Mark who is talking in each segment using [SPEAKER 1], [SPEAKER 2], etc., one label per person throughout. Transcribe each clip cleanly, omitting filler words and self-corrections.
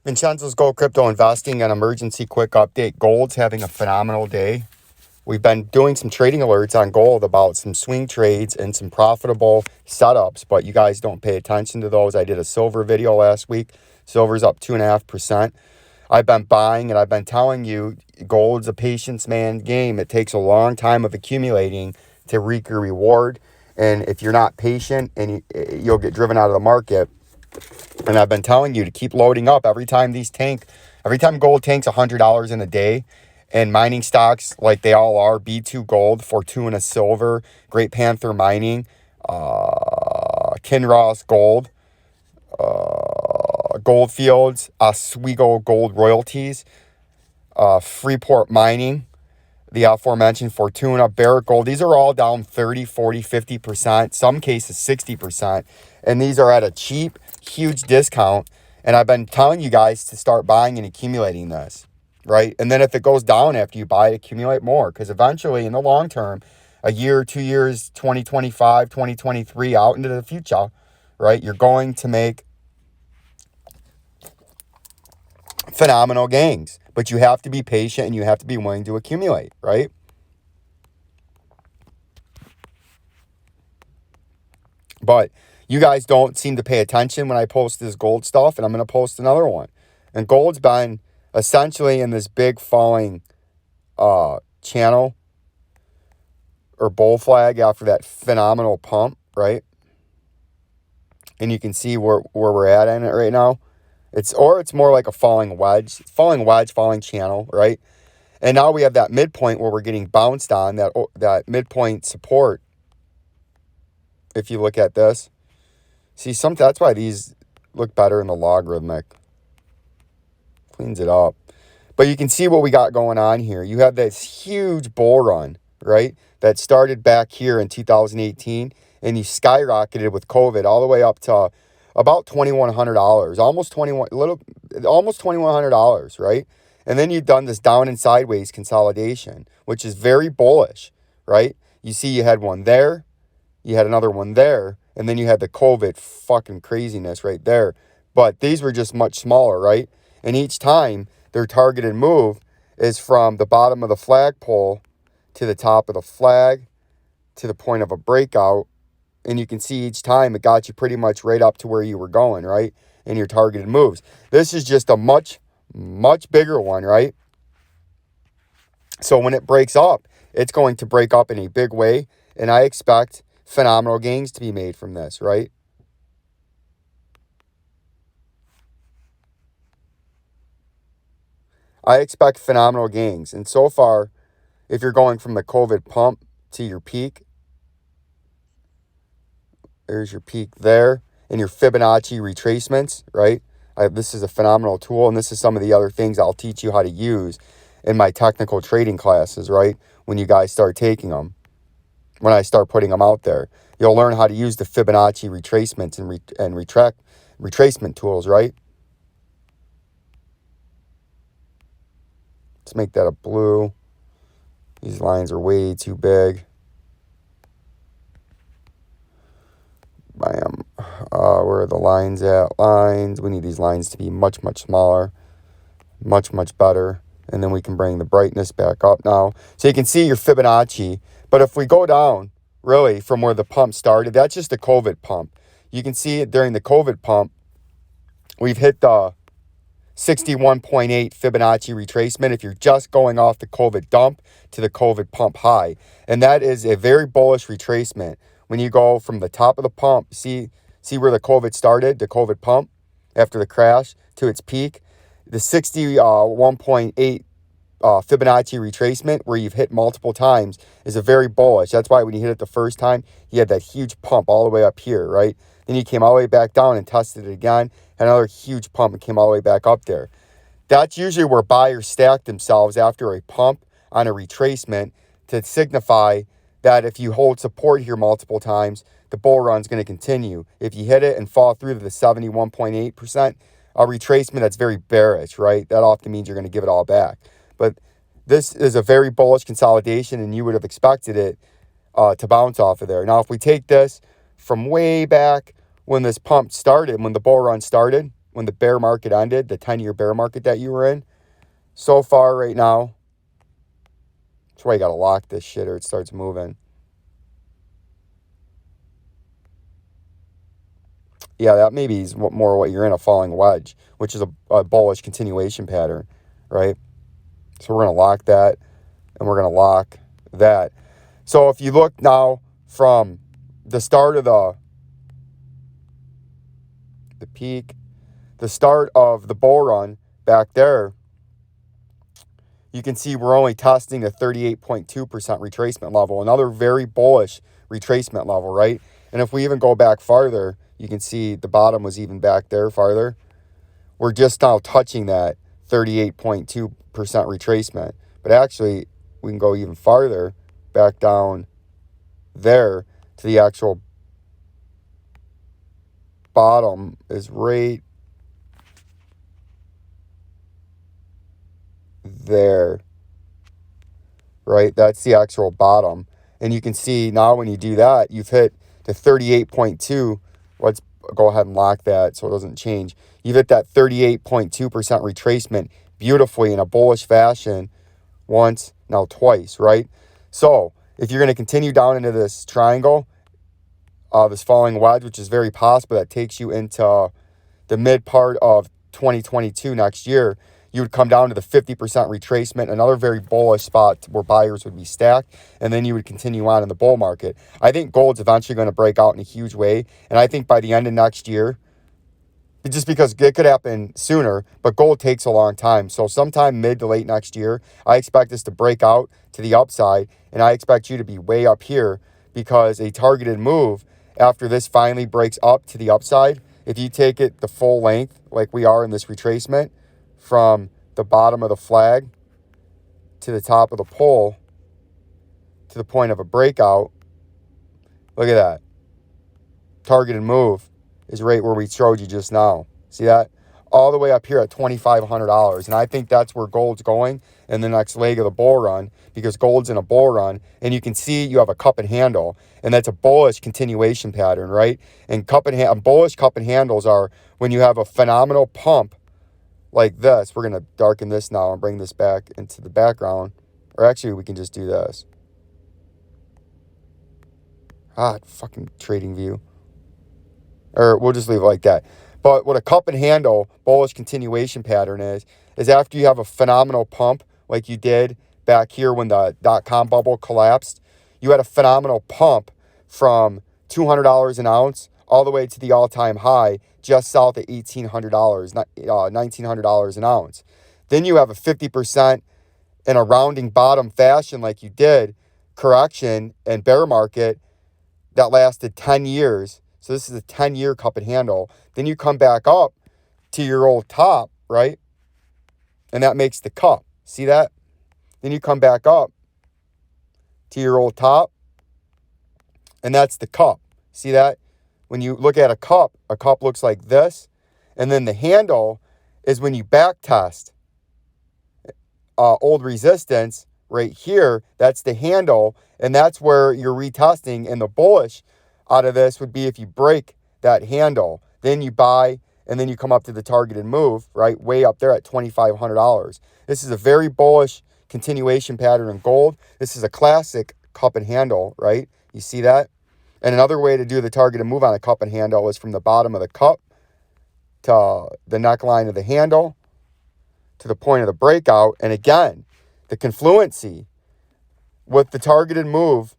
[SPEAKER 1] Vincenzo's Gold Crypto Investing, an emergency quick update. Gold's having a phenomenal day. We've been doing some trading alerts on gold about some swing trades and some profitable setups, but you guys don't pay attention to those. I did a silver video last week. Silver's up 2.5%. I've been buying, and I've been telling you, gold's a patience man game. It takes a long time of accumulating to reap your reward. And if you're not patient, and you'll get driven out of the market. And I've been telling you to keep loading up every time every time gold tanks $100 in a day, and mining stocks like they all are, B2 Gold, Fortuna Silver, Great Panther Mining, Kinross Gold, Goldfields, Oswego Gold Royalties, Freeport Mining, the aforementioned Fortuna, Barrick Gold. These are all down 30, 40, 50%, some cases 60%. And these are at a cheap, huge discount. And I've been telling you guys to start buying and accumulating this, right? And then if it goes down after you buy it, accumulate more. Because eventually, in the long term, a year, 2 years, 2025, 2023, out into the future, right, you're going to make phenomenal gains. But you have to be patient and you have to be willing to accumulate, right? But you guys don't seem to pay attention when I post this gold stuff, and I'm going to post another one. And gold's been essentially in this big falling channel or bull flag after that phenomenal pump, right? And you can see where we're at in it right now. It's more like a falling wedge, falling channel, right? And now we have that midpoint where we're getting bounced on, that midpoint support. If you look at this, see, that's why these look better in the logarithmic. Cleans it up. But you can see what we got going on here. You have this huge bull run, right? That started back here in 2018, and you skyrocketed with COVID all the way up to about $2,100, almost $2,100, right? And then you've done this down and sideways consolidation, which is very bullish, right? You see, you had one there, you had another one there, and then you had the COVID fucking craziness right there. But these were just much smaller, right? And each time, their targeted move is from the bottom of the flagpole to the top of the flag to the point of a breakout. And you can see each time it got you pretty much right up to where you were going, right? In your targeted moves. This is just a much, much bigger one, right? So when it breaks up, it's going to break up in a big way. And I expect phenomenal gains to be made from this, right? I expect phenomenal gains. And so far, if you're going from the COVID pump to your peak, there's your peak there, and your Fibonacci retracements, right? This is a phenomenal tool, and this is some of the other things I'll teach you how to use in my technical trading classes, right? When you guys start taking them, when I start putting them out there, you'll learn how to use the Fibonacci retracements and retracement tools, right? Let's make that a blue. These lines are way too big. Bam. Where are the lines at? Lines. We need these lines to be much, much smaller. Much, much better. And then we can bring the brightness back up now. So you can see your Fibonacci. But if we go down, really, from where the pump started, that's just the COVID pump. You can see it during the COVID pump. We've hit the 61.8 Fibonacci retracement if you're just going off the COVID dump to the COVID pump high. And that is a very bullish retracement. When you go from the top of the pump, see where the COVID started, the COVID pump, after the crash to its peak, the 61.8 Fibonacci retracement where you've hit multiple times is a very bullish. That's why when you hit it the first time, you had that huge pump all the way up here, right? Then you came all the way back down and tested it again, had another huge pump and came all the way back up there. That's usually where buyers stack themselves after a pump on a retracement to signify that if you hold support here multiple times, the bull run's going to continue. If you hit it and fall through to the 71.8% retracement, that's very bearish, right? That often means you're going to give it all back. But this is a very bullish consolidation, and you would have expected it to bounce off of there. Now, if we take this from way back when this pump started, when the bull run started, when the bear market ended, the 10-year bear market that you were in. So far right now, that's why you got to lock this shit or it starts moving. Yeah, that maybe is more what you're in, a falling wedge, which is a bullish continuation pattern, right? So we're going to lock that, and we're going to lock that. So if you look now from the start of the peak, the start of the bull run back there, you can see we're only testing the 38.2% retracement level, another very bullish retracement level, right? And if we even go back farther, you can see the bottom was even back there farther. We're just now touching that 38.2% retracement. But actually, we can go even farther back down there to the actual bottom is right there, right? That's the actual bottom. And you can see now when you do that, you've hit the 38.2. Let's go ahead and lock that so it doesn't change. You've hit that 38.2% retracement beautifully in a bullish fashion once, now twice, right? So if you're going to continue down into this triangle, this falling wedge, which is very possible, that takes you into the mid part of 2022 next year, you would come down to the 50% retracement, another very bullish spot where buyers would be stacked, and then you would continue on in the bull market. I think gold's eventually going to break out in a huge way, and I think by the end of next year, just because it could happen sooner, but gold takes a long time. So sometime mid to late next year, I expect this to break out to the upside, and I expect you to be way up here because a targeted move after this finally breaks up to the upside, if you take it the full length like we are in this retracement from the bottom of the flag to the top of the pole to the point of a breakout, look at that. Targeted move is right where we showed you just now. See that? All the way up here at $2,500. And I think that's where gold's going in the next leg of the bull run, because gold's in a bull run. And you can see you have a cup and handle, and that's a bullish continuation pattern, right? And bullish cup and handles are when you have a phenomenal pump like this. We're going to darken this now and bring this back into the background. Or actually, we can just do this. Fucking trading view. Or we'll just leave it like that. But what a cup and handle bullish continuation pattern is after you have a phenomenal pump like you did back here when the .com bubble collapsed, you had a phenomenal pump from $200 an ounce all the way to the all-time high just south of $1,800, $1,900 an ounce. Then you have a 50% in a rounding bottom fashion like you did, correction and bear market that lasted 10 years. So this is a 10-year cup and handle. Then you come back up to your old top, right? And that makes the cup. See that? Then you come back up to your old top, and that's the cup. See that? When you look at a cup looks like this. And then the handle is when you back test old resistance right here. That's the handle, and that's where you're retesting. And the bullish out of this would be if you break that handle, then you buy, and then you come up to the targeted move, right, way up there at $2,500. This is a very bullish continuation pattern in gold. This is a classic cup and handle, right? You see that? And another way to do the targeted move on a cup and handle is from the bottom of the cup to the neckline of the handle to the point of the breakout. And again, the confluency with the targeted move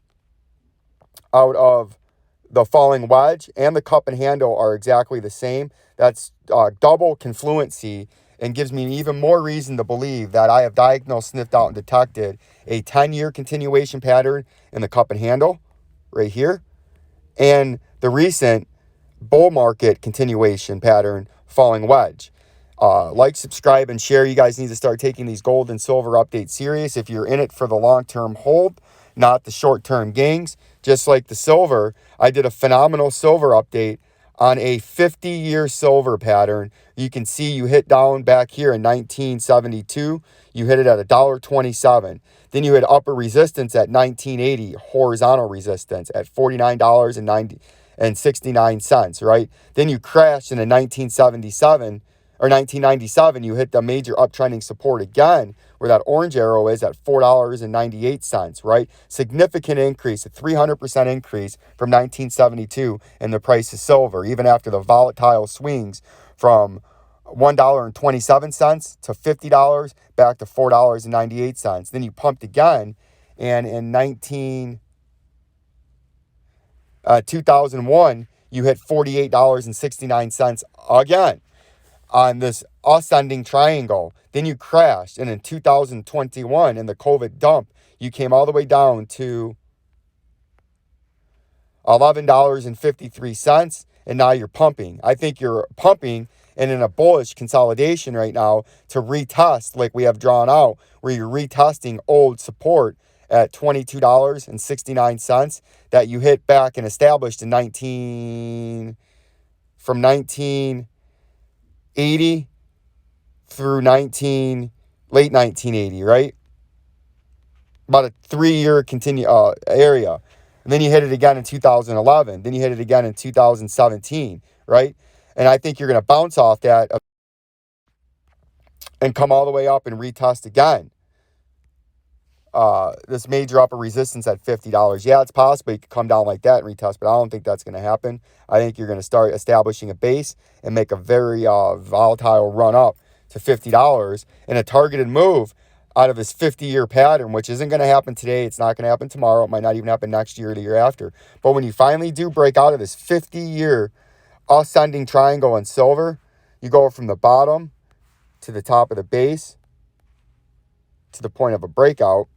[SPEAKER 1] out of the falling wedge and the cup and handle are exactly the same. That's double confluency, and gives me even more reason to believe that I have diagnosed, sniffed out, and detected a 10-year continuation pattern in the cup and handle right here, and the recent bull market continuation pattern falling wedge. Like, subscribe, and share. You guys need to start taking these gold and silver updates serious if you're in it for the long-term hold, not the short-term gains. Just like the silver, I did a phenomenal silver update on a 50-year silver pattern. You can see you hit down back here in 1972. You hit it at $1.27. Then you hit upper resistance at 1980, horizontal resistance at $49.69, right? Then you crashed in 1977 or 1997, you hit the major uptrending support again, where that orange arrow is at $4.98, right? Significant increase, a 300% increase from 1972 in the price of silver, even after the volatile swings from $1.27 to $50 back to $4.98. Then you pumped again, and in 2001, you hit $48.69 again on this ascending triangle. Then you crashed, and in 2021, in the COVID dump, you came all the way down to $11.53, and now you're pumping. I think you're pumping and in a bullish consolidation right now to retest, like we have drawn out, where you're retesting old support at $22.69 that you hit back and established in 1980 through late 1980, right? About a 3-year area. And then you hit it again in 2011. Then you hit it again in 2017, right? And I think you're going to bounce off that and come all the way up and retest again. This major upper resistance at $50. Yeah, it's possible you could come down like that and retest, but I don't think that's going to happen. I think you're going to start establishing a base and make a very volatile run up to $50 and a targeted move out of this 50-year pattern, which isn't going to happen today. It's not going to happen tomorrow. It might not even happen next year or the year after. But when you finally do break out of this 50-year ascending triangle in silver, you go from the bottom to the top of the base to the point of a breakout.